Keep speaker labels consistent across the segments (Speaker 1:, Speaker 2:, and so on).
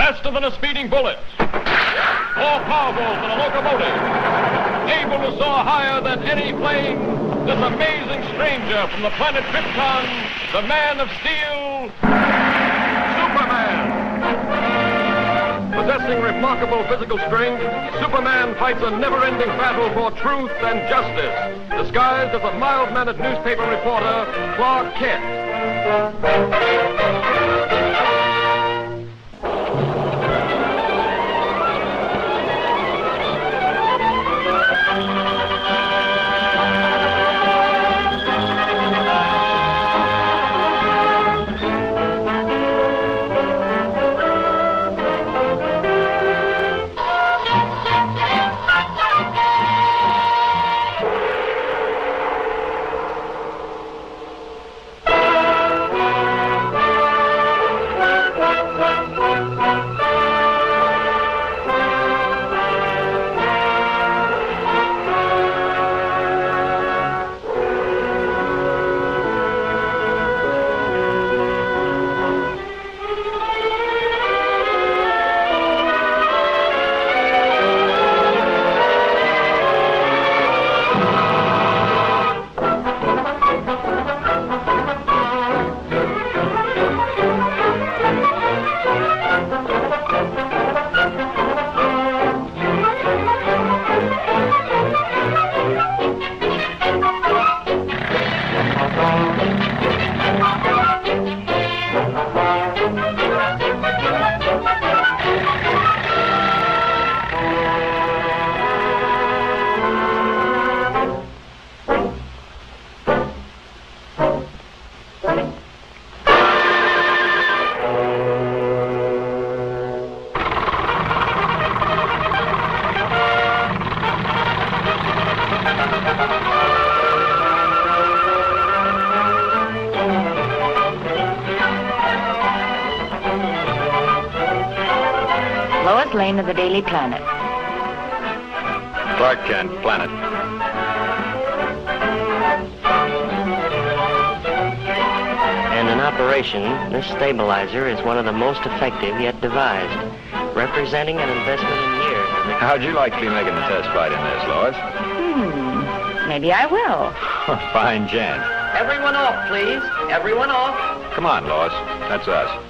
Speaker 1: faster than a speeding bullet, more powerful than a locomotive, able to soar higher than any plane, this amazing stranger from the planet Krypton, the Man of Steel, Superman. Possessing remarkable physical strength, Superman fights a never-ending battle for truth and justice, disguised as a mild-mannered newspaper reporter, Clark Kent.
Speaker 2: Lois Lane of the Daily Planet.
Speaker 1: Clark Kent, Planet.
Speaker 3: And in operation, this stabilizer is one of the most effective yet devised, representing an investment in years.
Speaker 1: How'd you like to be making the test flight in this, Lois?
Speaker 2: Maybe I will.
Speaker 1: Fine chance.
Speaker 3: Everyone off, please. Everyone off.
Speaker 1: Come on, Lois. That's us.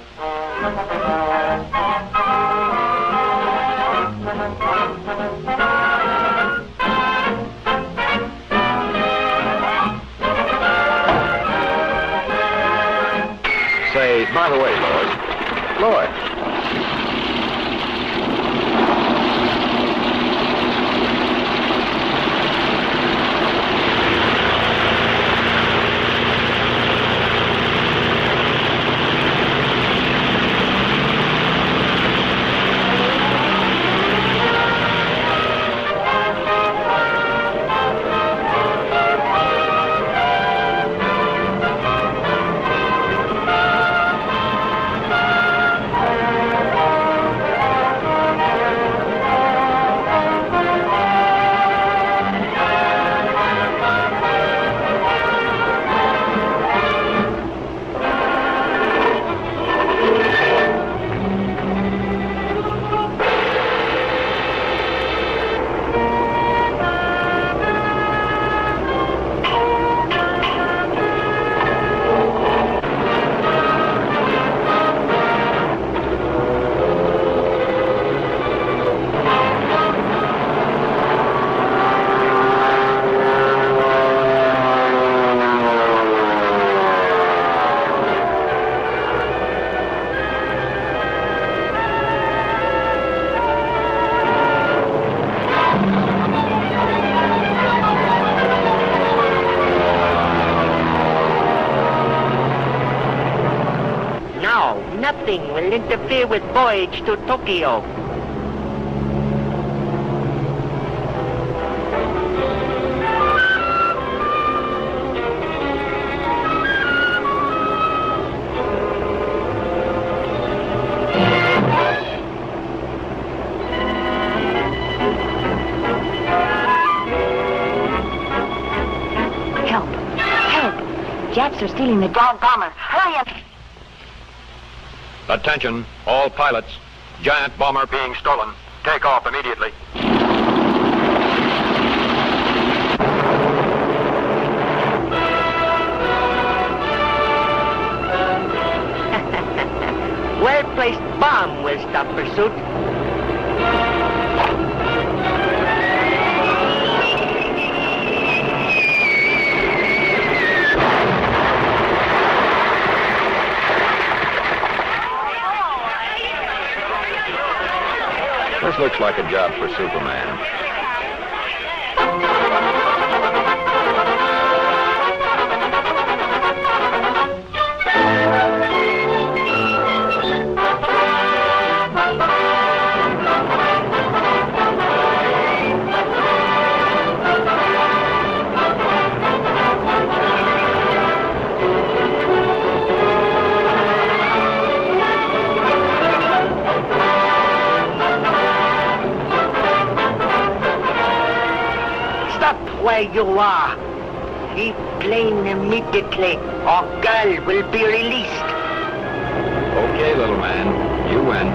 Speaker 1: Say, by the way, Lois. Lois.
Speaker 3: Nothing will interfere with voyage to Tokyo.
Speaker 2: Help! Help! Japs are stealing the down bomber. Hurry up!
Speaker 1: Attention, all pilots. Giant bomber being stolen. Take off immediately.
Speaker 3: Well-placed bomb will stop pursuit.
Speaker 1: This looks like a job for Superman.
Speaker 3: Where you are. Leave plane immediately, or girl will be released.
Speaker 1: Okay, little man. You win.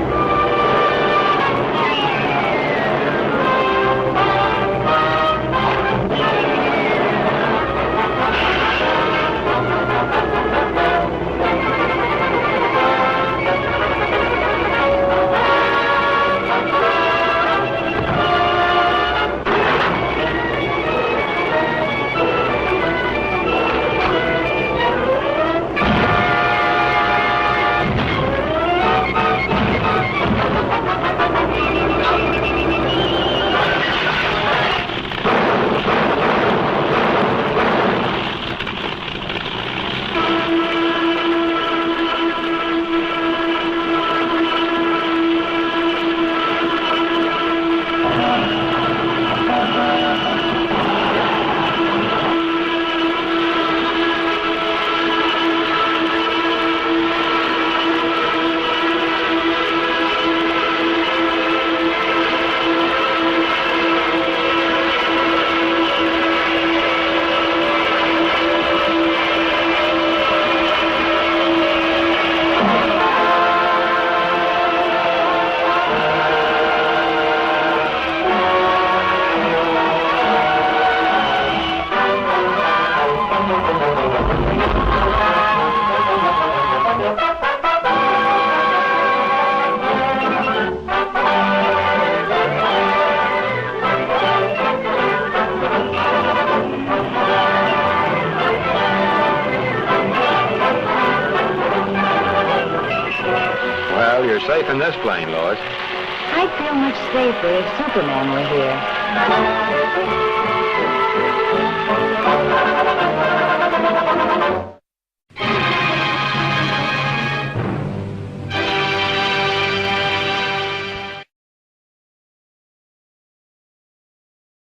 Speaker 1: You're safe in this plane, Lois.
Speaker 2: I'd feel much safer if Superman were here.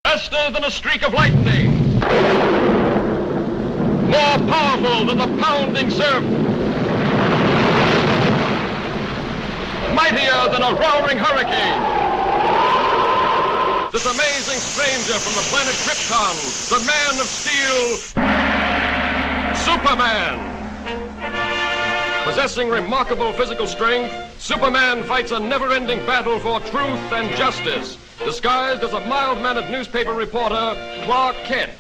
Speaker 1: Faster than a streak of lightning. More powerful than the pounding surf. Mightier than a roaring hurricane. This amazing stranger from the planet Krypton, the Man of Steel, Superman. Possessing remarkable physical strength, Superman fights a never-ending battle for truth and justice, disguised as a mild-mannered newspaper reporter, Clark Kent.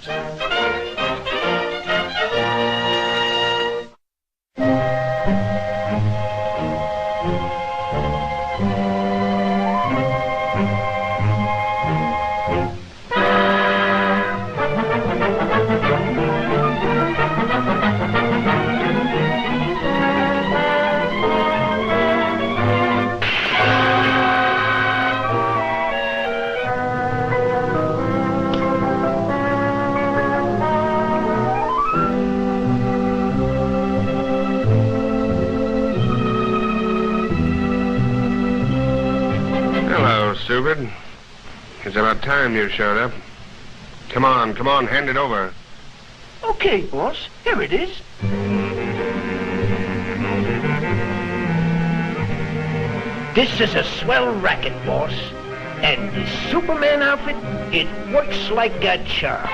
Speaker 4: Stupid. It's about time you showed up. Come on, hand it over.
Speaker 3: Okay, boss. Here it is. This is a swell racket, boss. And the Superman outfit, it works like a charm.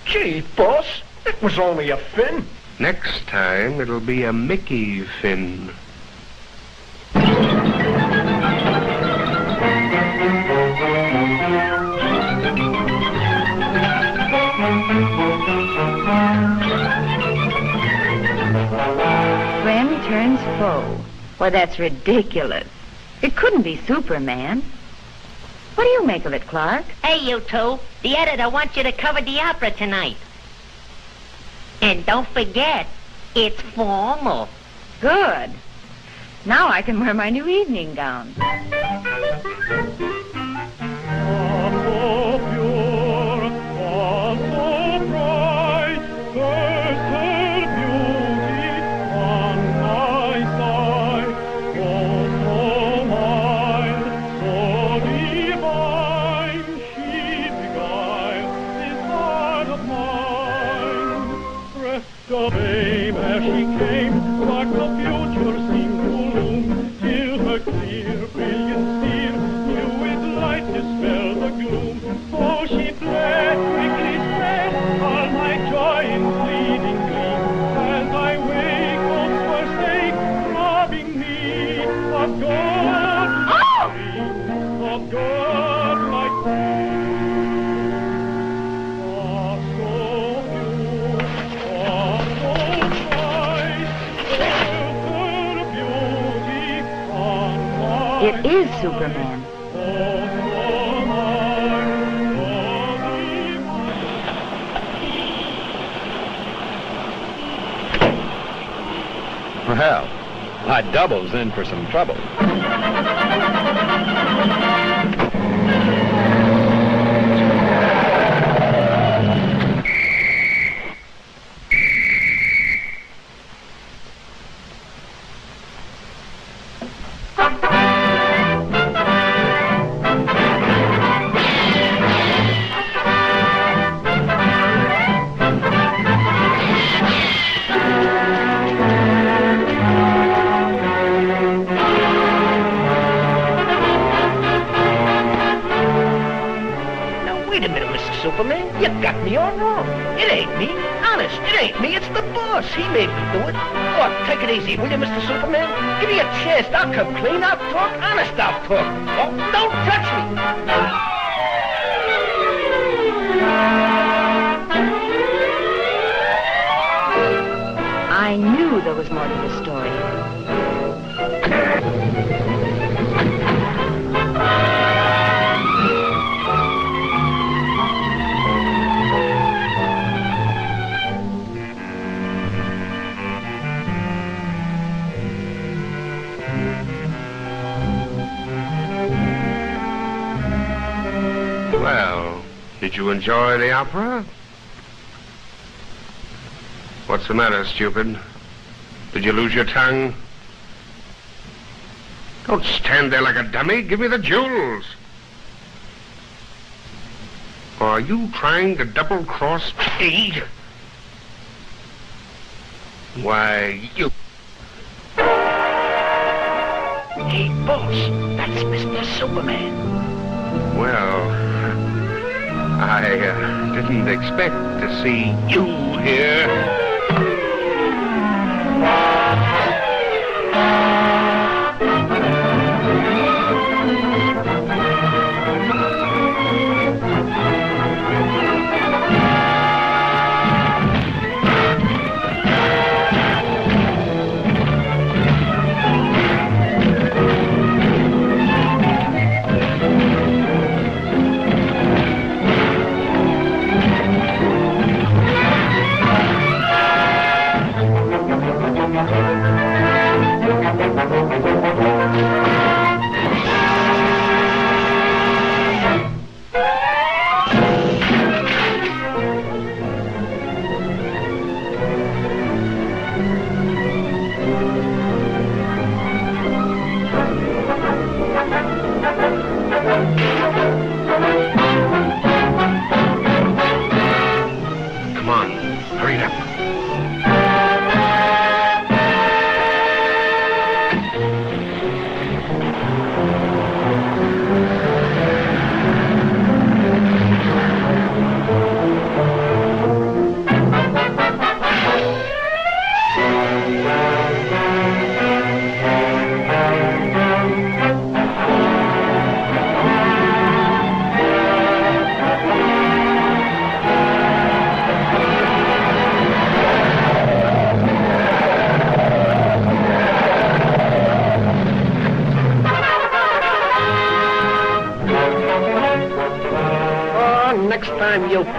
Speaker 3: Gee, boss,
Speaker 5: It was only a fin.
Speaker 4: Next time, it'll be a Mickey fin.
Speaker 2: Friend turns foe. Well, that's ridiculous. It couldn't be Superman. What do you make of it, Clark?
Speaker 6: Hey, you two. The editor wants you to cover the opera tonight. And don't forget, it's formal.
Speaker 2: Good. Now I can wear my new evening gown.
Speaker 7: The babe as she came, like the future seemed to loom, till her clear, brilliant steel knew its light dispel the gloom. So she fled, quickly spread, all my joy in fleeting gleam, as I wake hope's forsake, robbing me of God, of God like me.
Speaker 2: It is Superman.
Speaker 5: Well, my double's in for some trouble.
Speaker 8: Superman, you got me all wrong. It ain't me. Honest, it ain't me. It's the boss. He made me do it. What? Take it easy, will you, Mr. Superman? Give me a chance. I'll come clean. I'll talk. Honest, I'll talk. Oh, don't touch me.
Speaker 2: I knew there was more to the story.
Speaker 4: Well, did you enjoy the opera? What's the matter, stupid? Did you lose your tongue? Don't stand there like a dummy. Give me the jewels. Are you trying to double-cross me? Why, you...
Speaker 8: Hey, boss, that's Mr. Superman.
Speaker 4: Well, I didn't expect to see you here.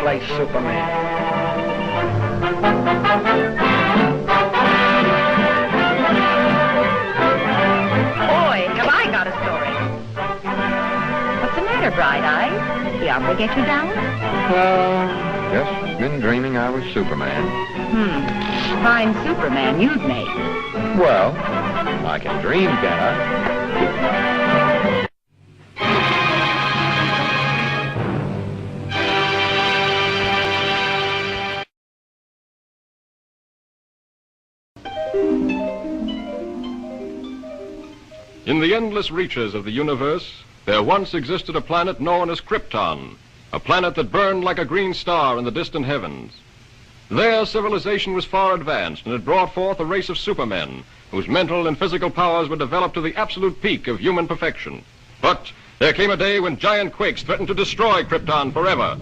Speaker 8: play Superman.
Speaker 2: Boy, have I got a story. What's the matter, Bright Eyes? Did the opera get you down?
Speaker 5: Just been dreaming I was Superman.
Speaker 2: Fine Superman you'd make.
Speaker 5: Well, I can dream, can I?
Speaker 1: In the endless reaches of the universe, there once existed a planet known as Krypton, a planet that burned like a green star in the distant heavens. There, civilization was far advanced and had brought forth a race of supermen whose mental and physical powers were developed to the absolute peak of human perfection. But there came a day when giant quakes threatened to destroy Krypton forever.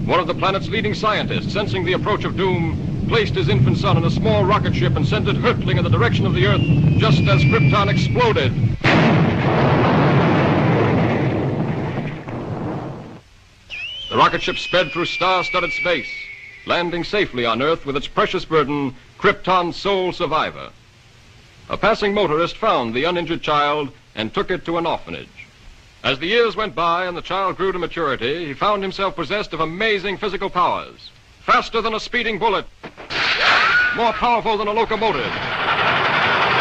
Speaker 1: One of the planet's leading scientists, sensing the approach of doom, placed his infant son in a small rocket ship and sent it hurtling in the direction of the Earth just as Krypton exploded. The rocket ship sped through star-studded space, landing safely on Earth with its precious burden, Krypton's sole survivor. A passing motorist found the uninjured child and took it to an orphanage. As the years went by and the child grew to maturity, he found himself possessed of amazing physical powers. Faster than a speeding bullet, more powerful than a locomotive,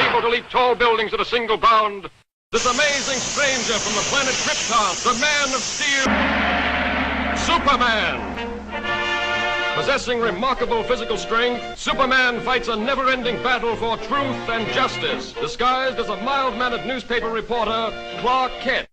Speaker 1: able to leap tall buildings at a single bound. This amazing stranger from the planet Krypton, the Man of Steel, Superman. Possessing remarkable physical strength, Superman fights a never-ending battle for truth and justice, disguised as a mild-mannered newspaper reporter, Clark Kent.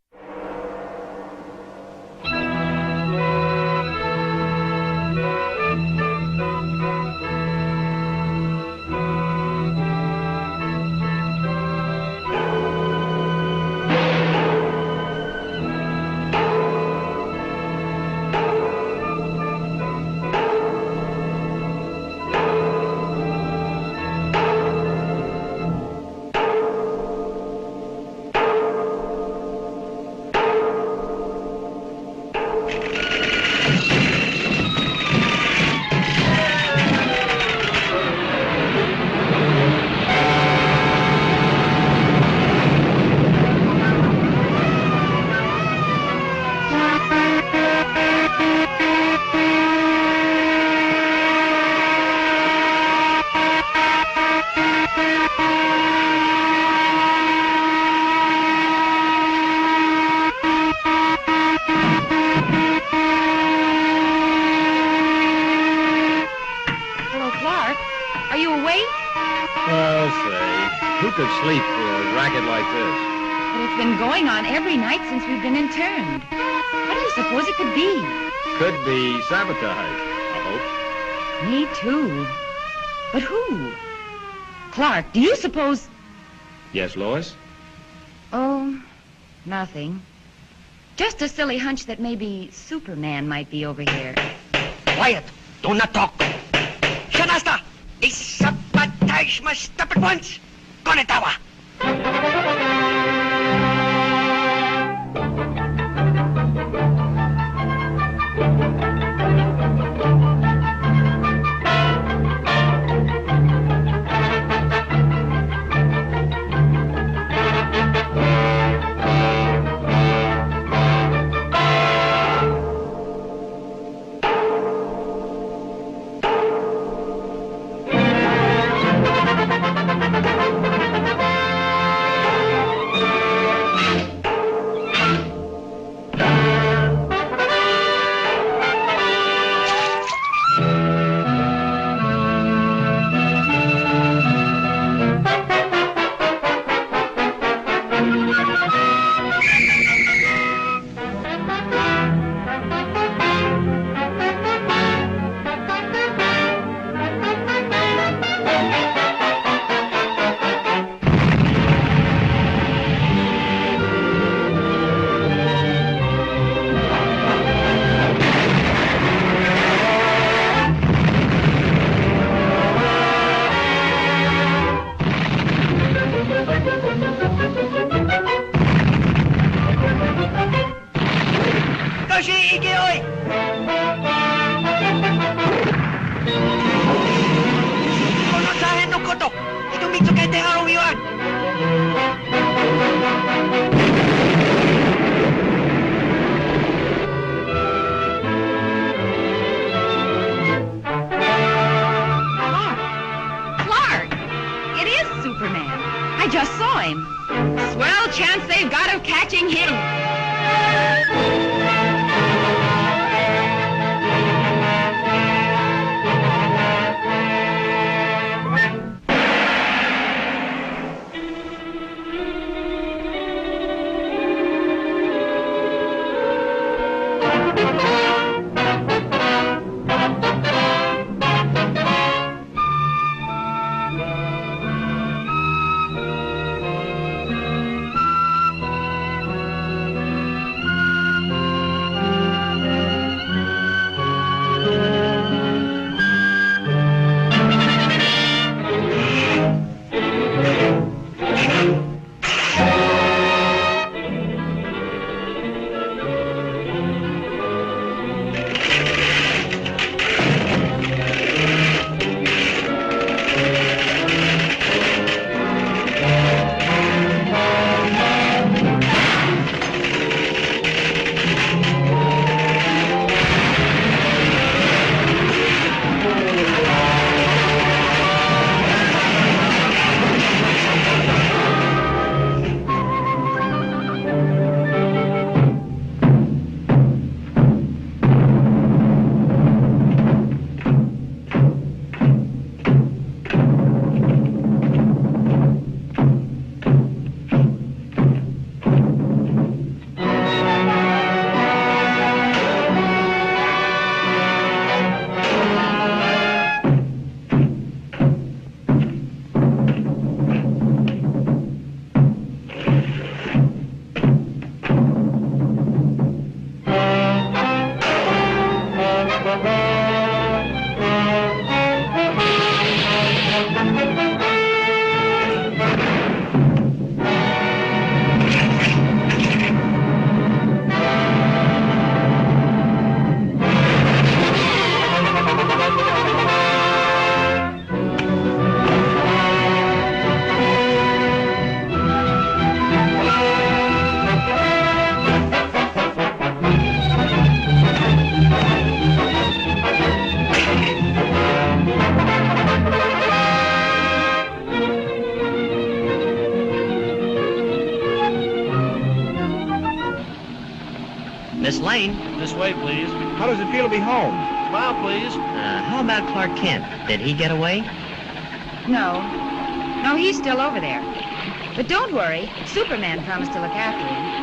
Speaker 5: Could sleep for a racket like this.
Speaker 2: But it's been going on every night since we've been interned. What do you suppose it could be?
Speaker 5: Could be sabotage, I hope.
Speaker 2: Me too. But who? Clark, do you suppose...
Speaker 5: Yes, Lois?
Speaker 2: Oh, nothing. Just a silly hunch that maybe Superman might be over here.
Speaker 8: Quiet. Do not talk. Shanasta! A sabotage must stop at once. Konetawa!
Speaker 2: I just saw him. Swell chance they've got of catching him.
Speaker 3: Miss Lane?
Speaker 5: This way, please. How does it feel to be home? Smile, please.
Speaker 3: How about Clark Kent? Did he get away?
Speaker 2: No. No, he's still over there. But don't worry. Superman promised to look after him.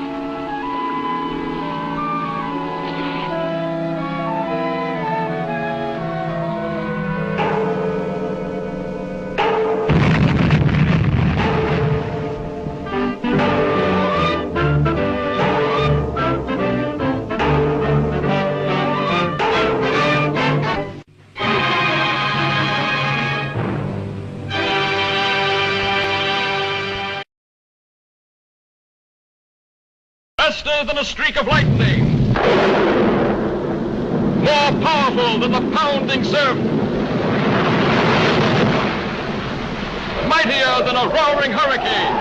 Speaker 1: Faster than a streak of lightning. More powerful than the pounding surf. Mightier than a roaring hurricane.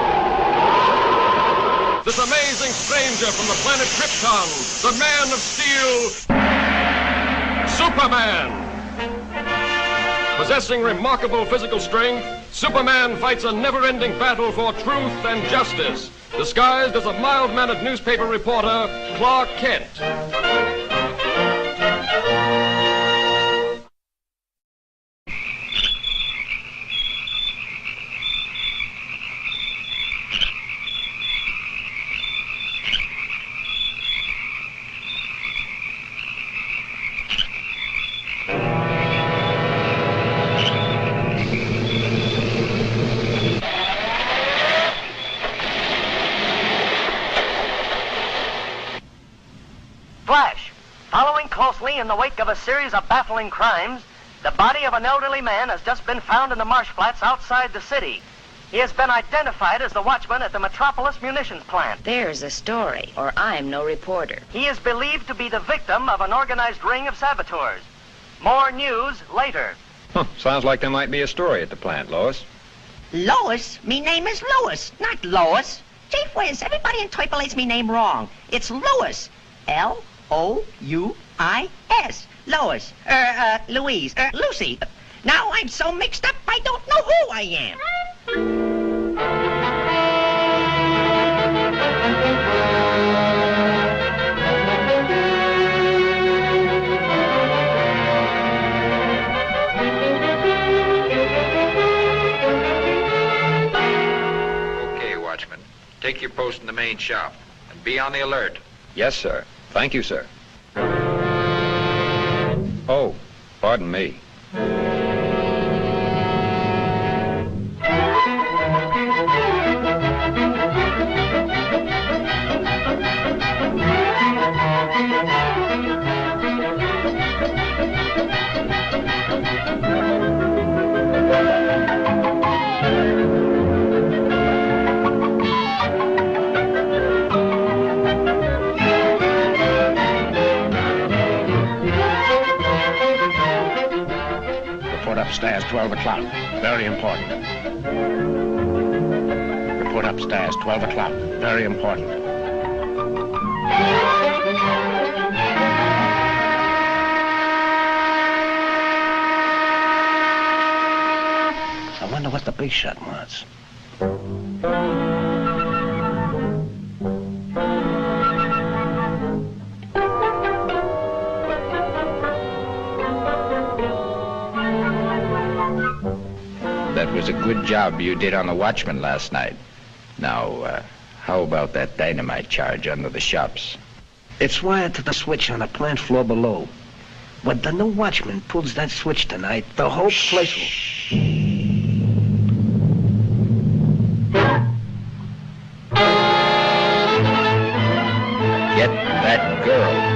Speaker 1: This amazing stranger from the planet Krypton, the Man of Steel, Superman. Possessing remarkable physical strength, Superman fights a never-ending battle for truth and justice, disguised as a mild-mannered newspaper reporter, Clark Kent.
Speaker 8: Flash. Following closely in the wake of a series of baffling crimes, the body of an elderly man has just been found in the marsh flats outside the city. He has been identified as the watchman at the Metropolis munitions plant.
Speaker 2: There's a story, or I'm no reporter.
Speaker 8: He is believed to be the victim of an organized ring of saboteurs. More news later.
Speaker 5: Sounds like there might be a story at the plant, Lois.
Speaker 6: Lois? Me name is Lois, not Lois. Gee whiz, everybody interpolates me name wrong. It's Louis. L-O-U-I-S. Lois. Louise. Lucy. Now I'm so mixed up, I don't know who I am.
Speaker 9: take your post in the main shop and be on the alert.
Speaker 5: Yes, sir. Thank you, sir. Oh, pardon me.
Speaker 8: Upstairs, 12 o'clock. Very important. Report upstairs, 12 o'clock. Very important. I wonder what the big shot wants.
Speaker 5: That was a good job you did on the watchman last night. Now, how about that dynamite charge under the shops?
Speaker 8: It's wired to the switch on the plant floor below. When the new watchman pulls that switch tonight, the whole place will...
Speaker 5: Get that girl.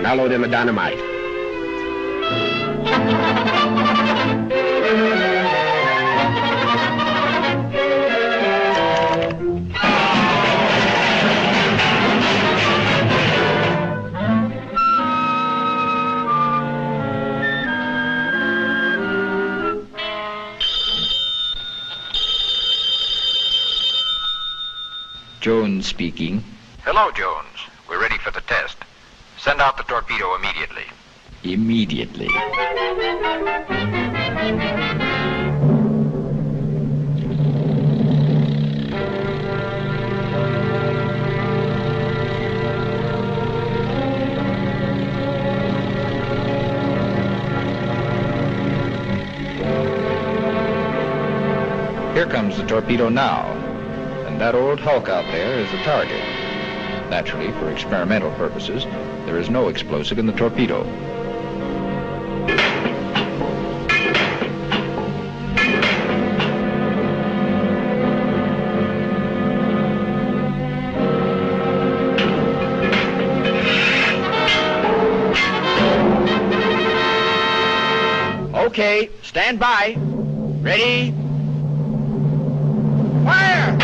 Speaker 4: Now load in the dynamite.
Speaker 5: Jones speaking.
Speaker 9: Hello, Jones. We're ready for the test. Send out the torpedo immediately.
Speaker 5: Immediately. Here comes the torpedo now. And that old hulk out there is the target. Naturally, for experimental purposes, there is no explosive in the torpedo. Okay, stand by. Ready? Fire!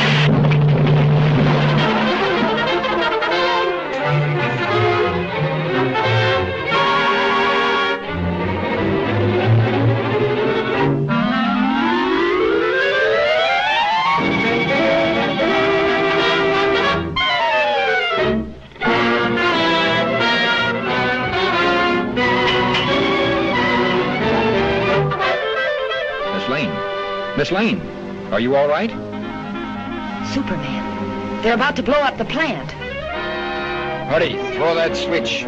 Speaker 5: Miss Lane, are you all right?
Speaker 2: Superman. They're about to blow up the plant.
Speaker 5: Hurry, throw that switch.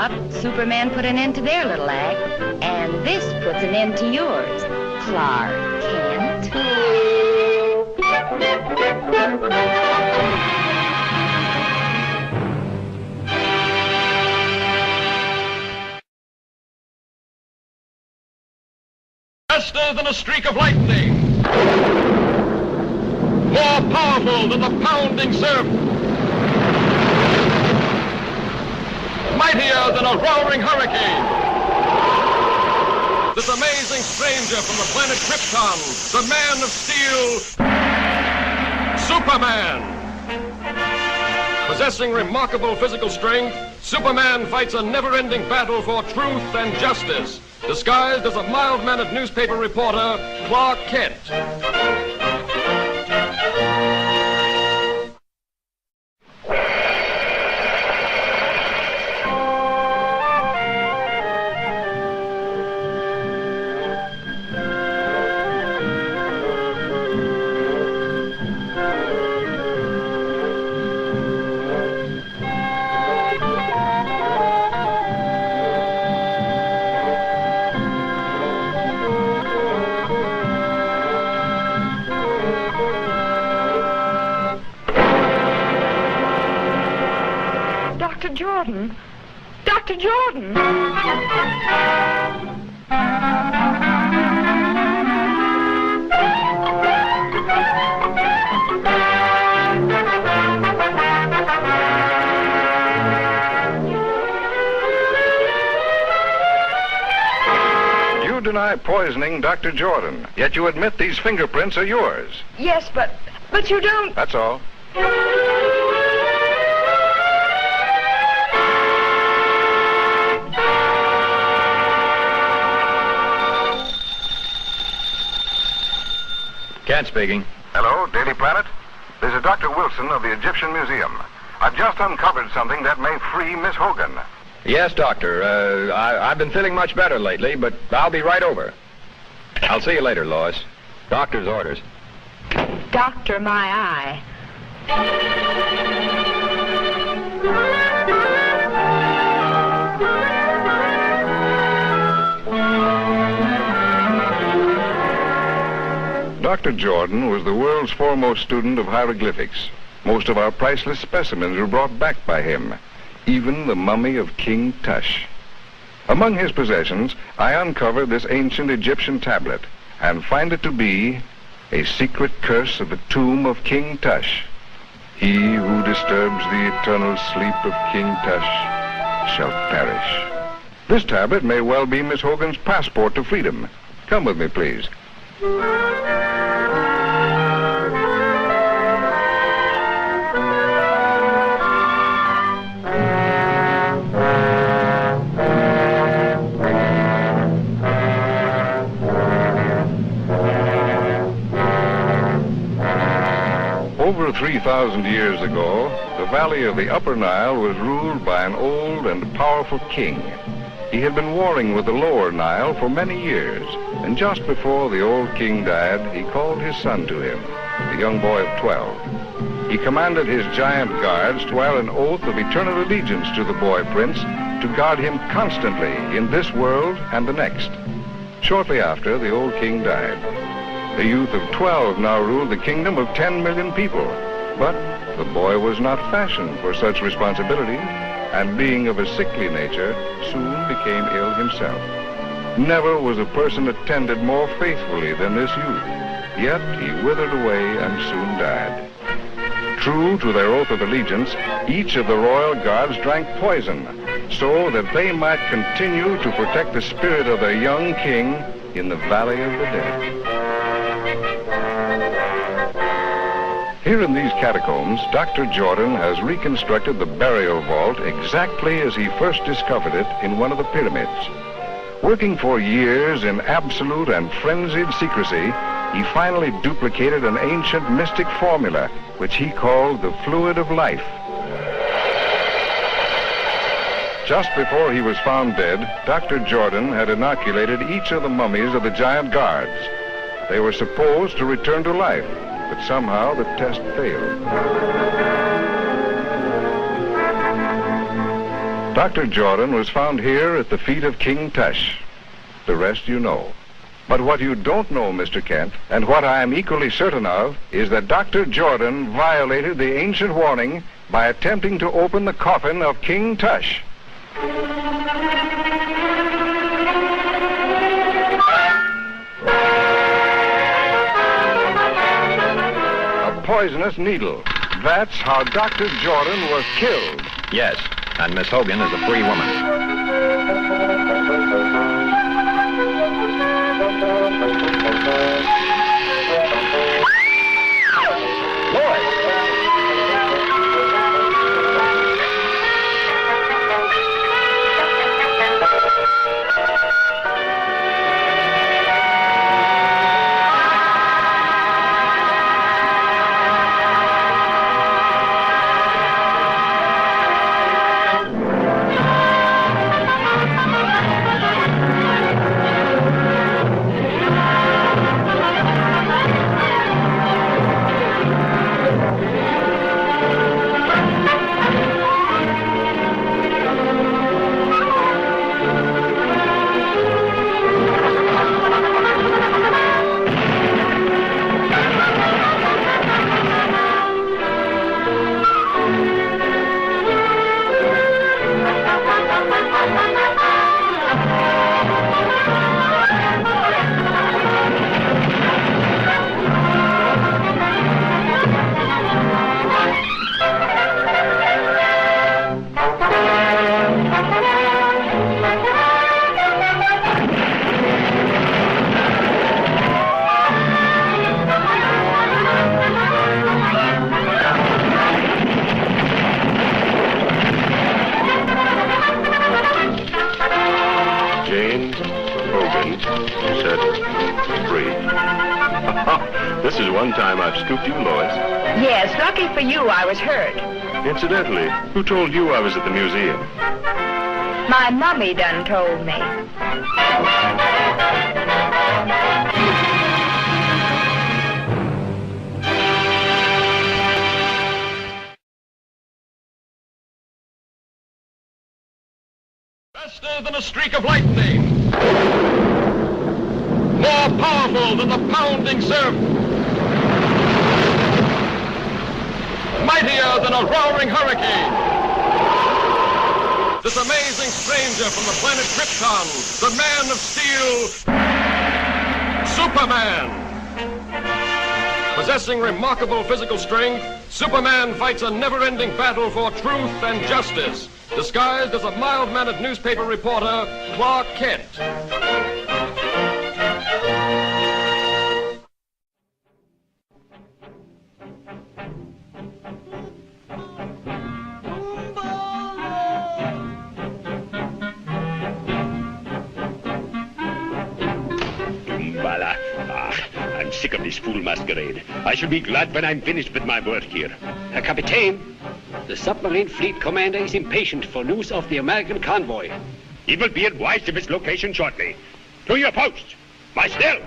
Speaker 2: thought Superman put an end to their little act, and this puts an end to yours, Clark Kent.
Speaker 1: Faster than a streak of lightning. More powerful than the pounding surf. Mightier than a roaring hurricane. This amazing stranger from the planet Krypton, the Man of Steel, Superman. Possessing remarkable physical strength, Superman fights a never-ending battle for truth and justice, disguised as a mild-mannered newspaper reporter, Clark Kent.
Speaker 2: Jordan. Dr. Jordan.
Speaker 10: You deny poisoning Dr. Jordan, yet you admit these fingerprints are yours.
Speaker 2: Yes, but you don't.
Speaker 10: That's all.
Speaker 5: Kent speaking.
Speaker 10: Hello, Daily Planet. This is Dr. Wilson of the Egyptian Museum. I've just uncovered something that may free Miss Hogan.
Speaker 5: Yes, Doctor. I've been feeling much better lately, but I'll be right over. I'll see you later, Lois. Doctor's orders.
Speaker 2: Doctor, my eye.
Speaker 10: Dr. Jordan was the world's foremost student of hieroglyphics. Most of our priceless specimens were brought back by him, even the mummy of King Tush. Among his possessions, I uncovered this ancient Egyptian tablet and find it to be a secret curse of the tomb of King Tush. He who disturbs the eternal sleep of King Tush shall perish. This tablet may well be Miss Hogan's passport to freedom. Come with me, please. Over 3,000 years ago, the valley of the Upper Nile was ruled by an old and powerful king. He had been warring with the Lower Nile for many years, and just before the old king died, he called his son to him, a young boy of 12. He commanded his giant guards to swear an oath of eternal allegiance to the boy prince, to guard him constantly in this world and the next. Shortly after, the old king died. The youth of 12 now ruled the kingdom of 10 million people. But the boy was not fashioned for such responsibility, and being of a sickly nature, soon became ill himself. Never was a person attended more faithfully than this youth, yet he withered away and soon died. True to their oath of allegiance, each of the royal guards drank poison, so that they might continue to protect the spirit of their young king in the Valley of the Dead. Here in these catacombs, Dr. Jordan has reconstructed the burial vault exactly as he first discovered it in one of the pyramids. Working for years in absolute and frenzied secrecy, he finally duplicated an ancient mystic formula, which he called the fluid of life. Just before he was found dead, Dr. Jordan had inoculated each of the mummies of the giant guards. They were supposed to return to life, but somehow the test failed. Dr. Jordan was found here at the feet of King Tush. The rest you know. But what you don't know, Mr. Kent, and what I am equally certain of, is that Dr. Jordan violated the ancient warning by attempting to open the coffin of King Tush. A poisonous needle. That's how Dr. Jordan was killed.
Speaker 5: Yes, and Miss Hogan is a free woman.
Speaker 11: This is one time I've scooped you, Lois.
Speaker 2: Yes, lucky for you, I was hurt.
Speaker 11: Incidentally, who told you I was at the museum?
Speaker 2: My mummy done told me.
Speaker 1: Faster than a streak of lightning. More powerful than the pounding surf. Mightier than a roaring hurricane. This amazing stranger from the planet Krypton, the Man of Steel, Superman. Possessing remarkable physical strength, Superman fights a never-ending battle for truth and justice, disguised as a mild-mannered newspaper reporter, Clark Kent.
Speaker 12: I'm sick of this fool masquerade. I shall be glad when I'm finished with my work here. Captain, the submarine fleet commander is impatient for news of the American convoy. He will be advised of its location shortly. To your post. By still.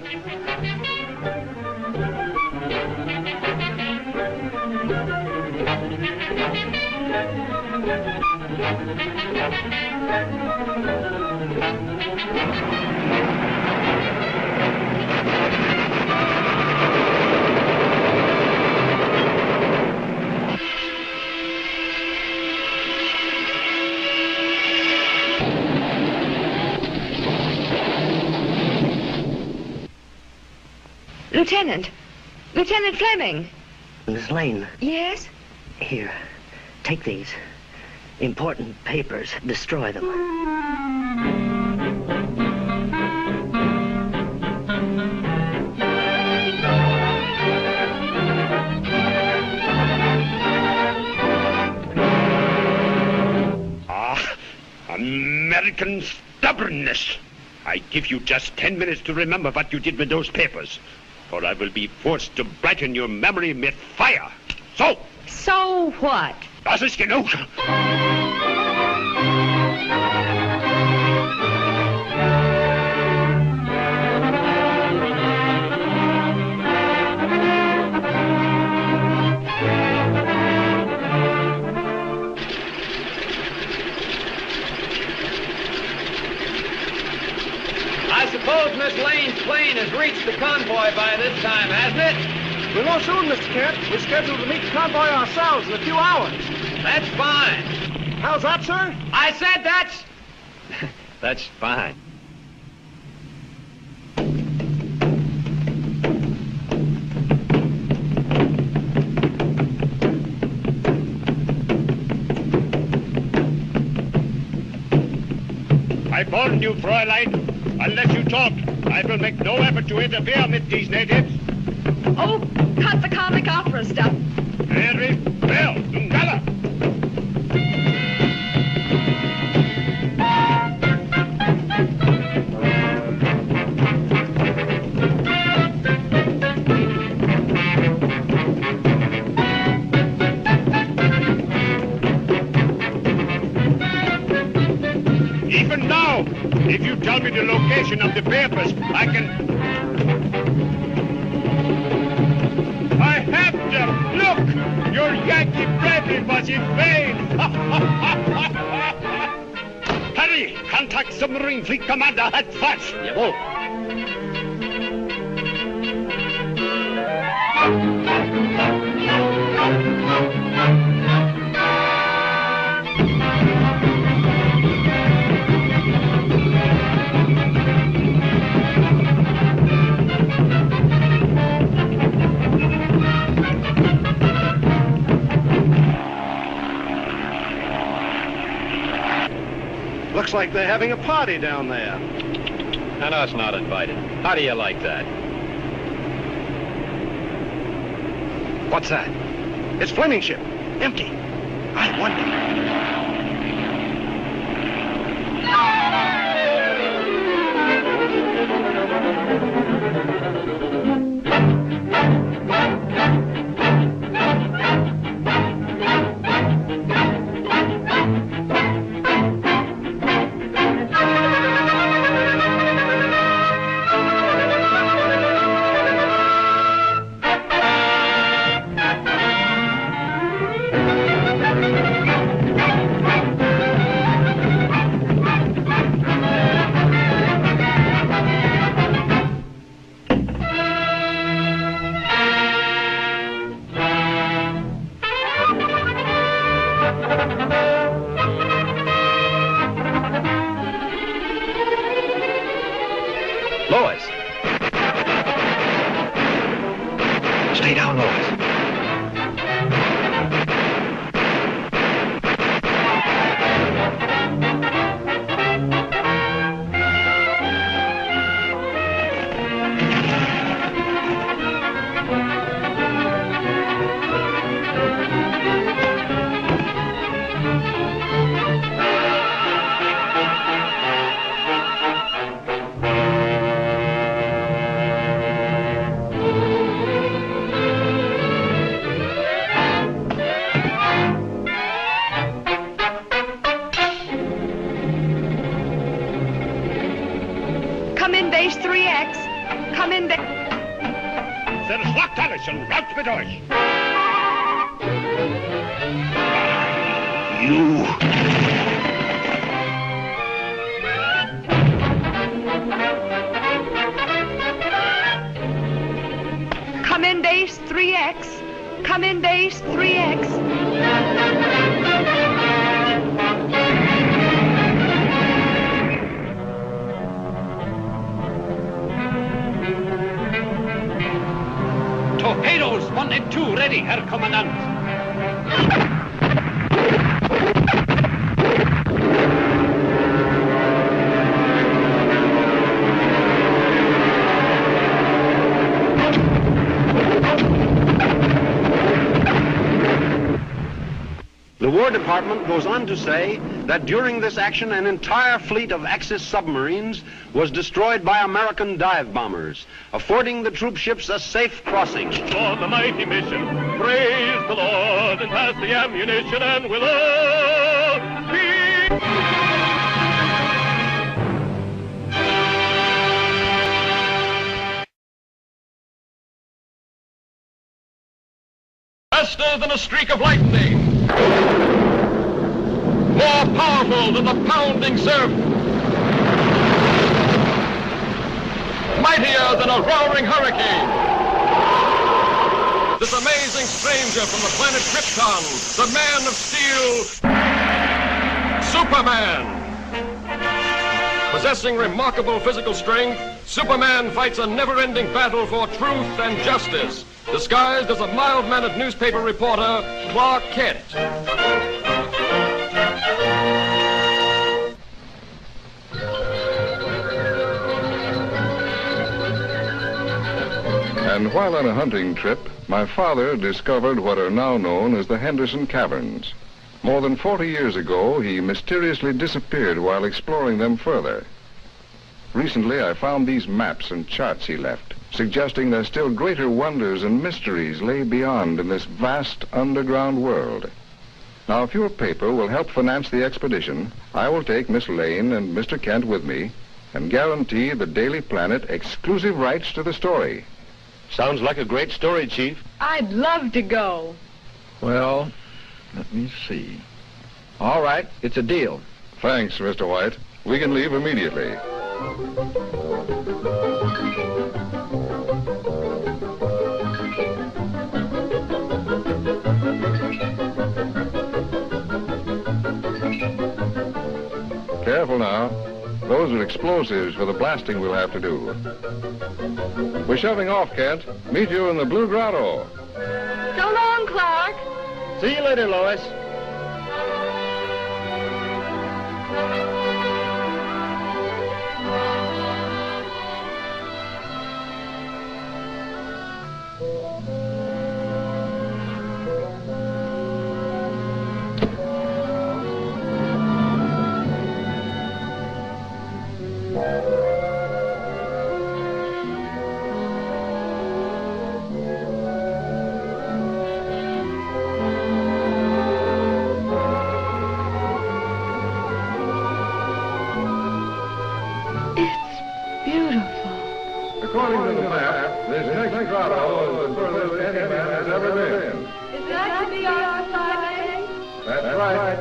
Speaker 2: Lieutenant Fleming.
Speaker 3: Miss Lane.
Speaker 2: Yes?
Speaker 3: Here, take these. Important papers. Destroy them.
Speaker 12: American stubbornness. I give you just 10 minutes to remember what you did with those papers, or I will be forced to brighten your memory with fire. So?
Speaker 2: So what?
Speaker 12: Das ist genug.
Speaker 13: suppose Miss Lane's plane has reached the convoy by this time, hasn't it?
Speaker 8: We'll know soon, Mr. Kent. We're scheduled to meet the convoy ourselves in a few hours.
Speaker 13: That's fine.
Speaker 8: How's that, sir?
Speaker 13: I said that's... that's fine.
Speaker 12: I warned you, Fräulein. Unless you talk, I will make no effort to interfere with these natives.
Speaker 14: Oh, cut the comic opera stuff.
Speaker 12: Very well, Dungala. Even now, if you tell me the location of the papers, I can... I have them! Look! Your Yankee bravery was in vain! Hurry! Contact submarine fleet commander at first!
Speaker 13: Jawohl.
Speaker 8: Looks like they're having a party down there.
Speaker 13: And us not invited. How do you like that?
Speaker 8: What's that? It's Fleming ship. Empty. I wonder.
Speaker 13: Lois.
Speaker 8: Stay down, Lois.
Speaker 14: Come in base 3X. Come in base...
Speaker 12: There's locked Allison. Rout mit euch.
Speaker 8: You...
Speaker 14: Come in base 3X. Come in base 3X.
Speaker 13: Torpedoes 1 and 2 ready, Herr Kommandant.
Speaker 15: The War Department goes on to say that during this action, an entire fleet of Axis submarines was destroyed by American dive bombers, affording the troop ships a safe crossing.
Speaker 1: On the mighty mission, praise the Lord and pass the ammunition, and we'll all be... Faster than a streak of lightning. More powerful than the pounding surf. mightier than a roaring hurricane. This amazing stranger from the planet Krypton, the Man of Steel, Superman. Possessing remarkable physical strength, Superman fights a never-ending battle for truth and justice, disguised as a mild-mannered newspaper reporter, Clark Kent.
Speaker 10: And while on a hunting trip, my father discovered what are now known as the Henderson Caverns. More than 40 years ago, he mysteriously disappeared while exploring them further. Recently, I found these maps and charts he left, suggesting that still greater wonders and mysteries lay beyond in this vast underground world. Now, if your paper will help finance the expedition, I will take Miss Lane and Mr. Kent with me and guarantee the Daily Planet exclusive rights to the story.
Speaker 11: Sounds like a great story, Chief.
Speaker 14: I'd love to go.
Speaker 5: Well, let me see. All right, it's a deal.
Speaker 10: Thanks, Mr. White. We can leave immediately. Careful now. Those are explosives for the blasting we'll have to do. We're shoving off, Kent. Meet you in the Blue Grotto.
Speaker 14: So long, Clark.
Speaker 8: See you later, Lois.
Speaker 10: According to the map, this next grotto is the furthest any man has ever been.
Speaker 14: Is that to be our side?
Speaker 10: That's right.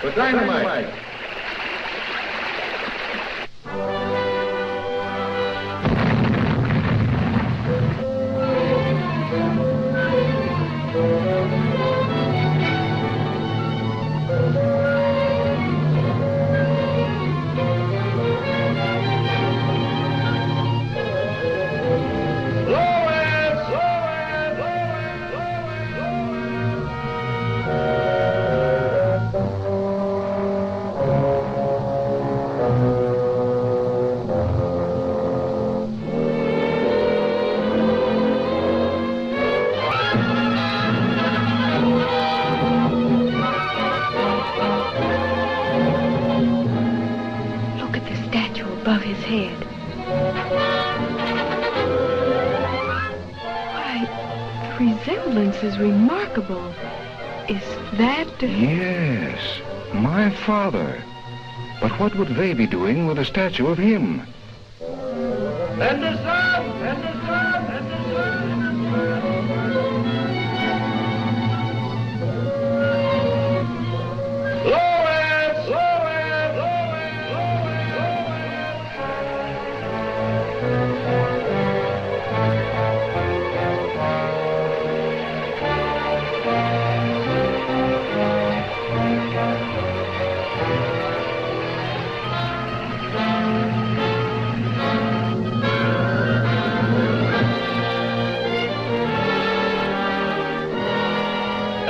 Speaker 4: The dynamite.
Speaker 14: Above his head. Why, the resemblance is remarkable. Is that...
Speaker 10: Yes, my father. But what would they be doing with a statue of him?
Speaker 8: And the sun! And the sun! And the sun! Lois! Lois! Lois!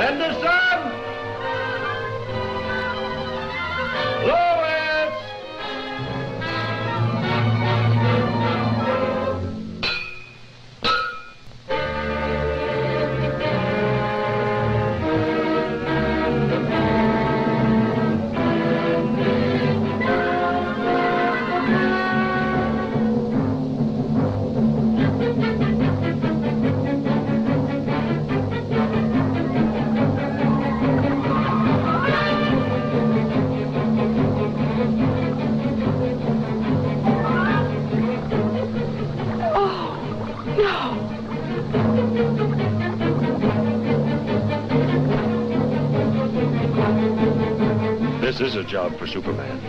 Speaker 8: And the sun!
Speaker 11: This is a job for Superman.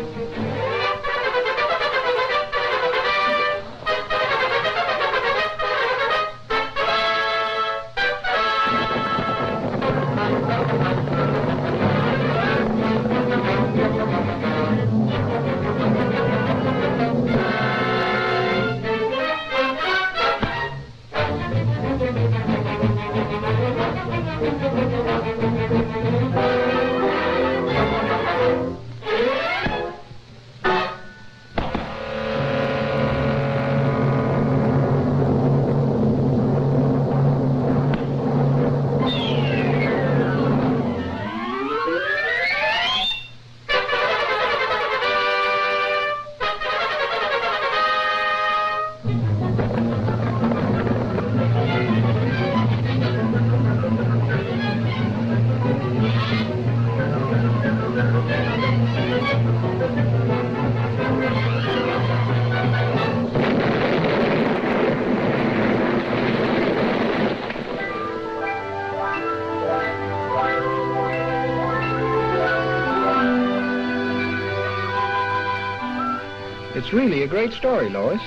Speaker 5: It's really a great story, Lois.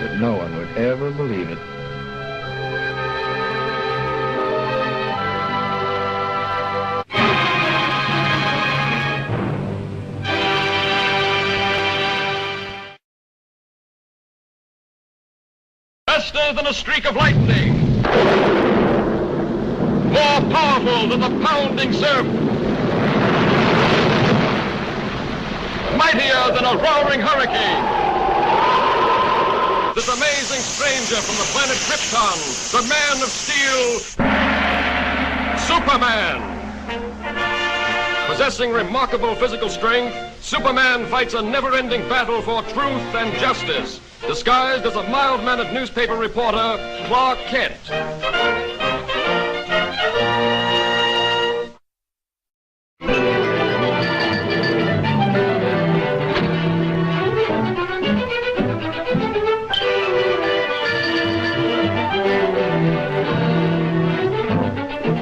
Speaker 5: But no one would ever believe it.
Speaker 1: Faster than a streak of lightning. More powerful than the pounding surf. Mightier than a roaring hurricane. This amazing stranger from the planet Krypton, the Man of Steel, Superman. Possessing remarkable physical strength, Superman fights a never-ending battle for truth and justice, disguised as a mild-mannered newspaper reporter, Clark Kent.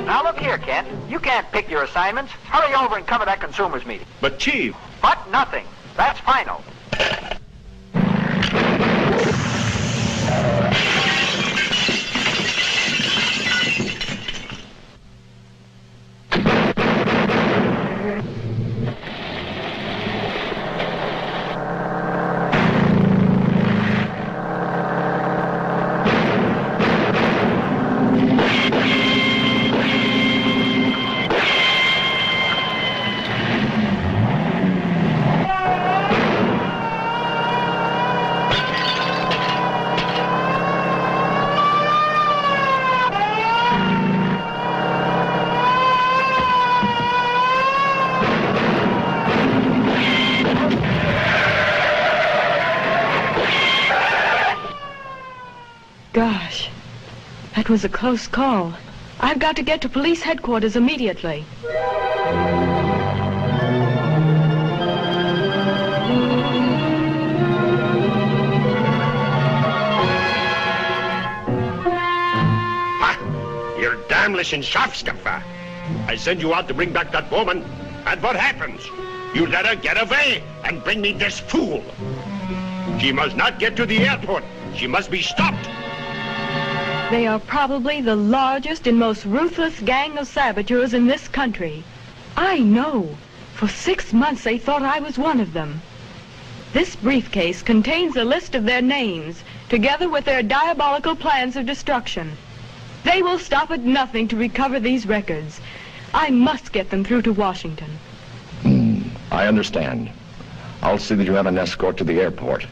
Speaker 8: Now look here, Kent. You can't pick your assignments. Hurry over and cover that consumers meeting.
Speaker 11: But, Chief...
Speaker 8: But nothing. That's final.
Speaker 14: Gosh, that was a close call. I've got to get to police headquarters immediately.
Speaker 12: You're damnless and Schafstuffer. I send you out to bring back that woman, and what happens? You let her get away and bring me this fool. She must not get to the airport. She must be stopped.
Speaker 14: They are probably the largest and most ruthless gang of saboteurs in this country. I know. For 6 months they thought I was one of them. This briefcase contains a list of their names, together with their diabolical plans of destruction. They will stop at nothing to recover these records. I must get them through to Washington.
Speaker 11: I understand. I'll see that you have an escort to the airport.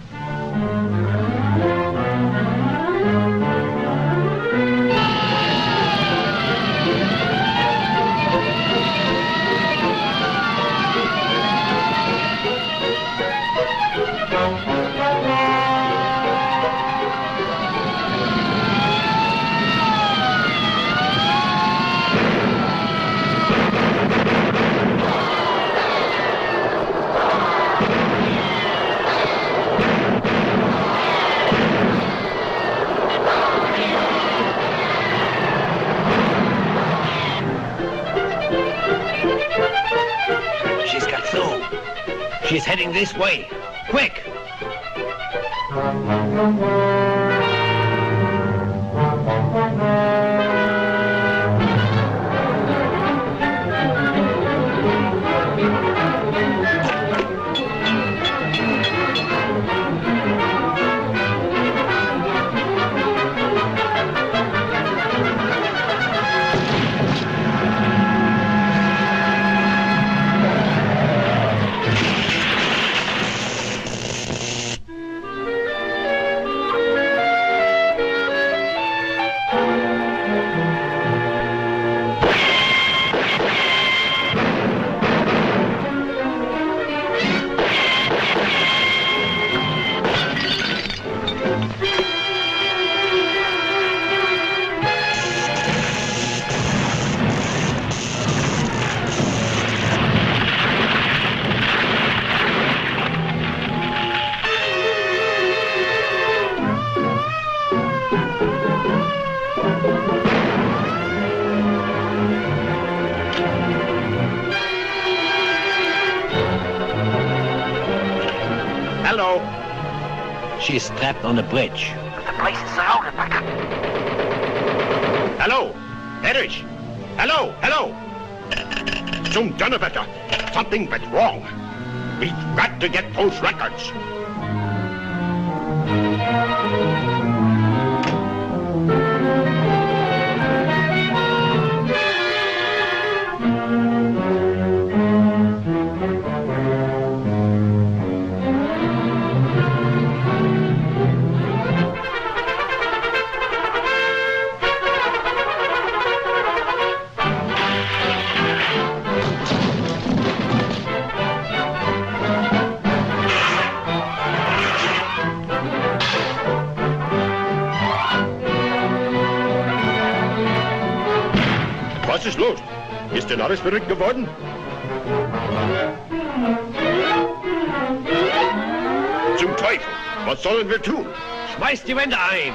Speaker 8: She's heading this way. Quick! Hello. She's strapped on the bridge.
Speaker 6: The place is surrounded by...
Speaker 12: Hello, Erich. Hello, hello. Zum Donnerwetter. Something went wrong. We've got to get those records. Was ist los? Ist denn alles verrückt geworden? Zum Teufel! Was sollen wir tun?
Speaker 8: Schmeißt die Wände ein!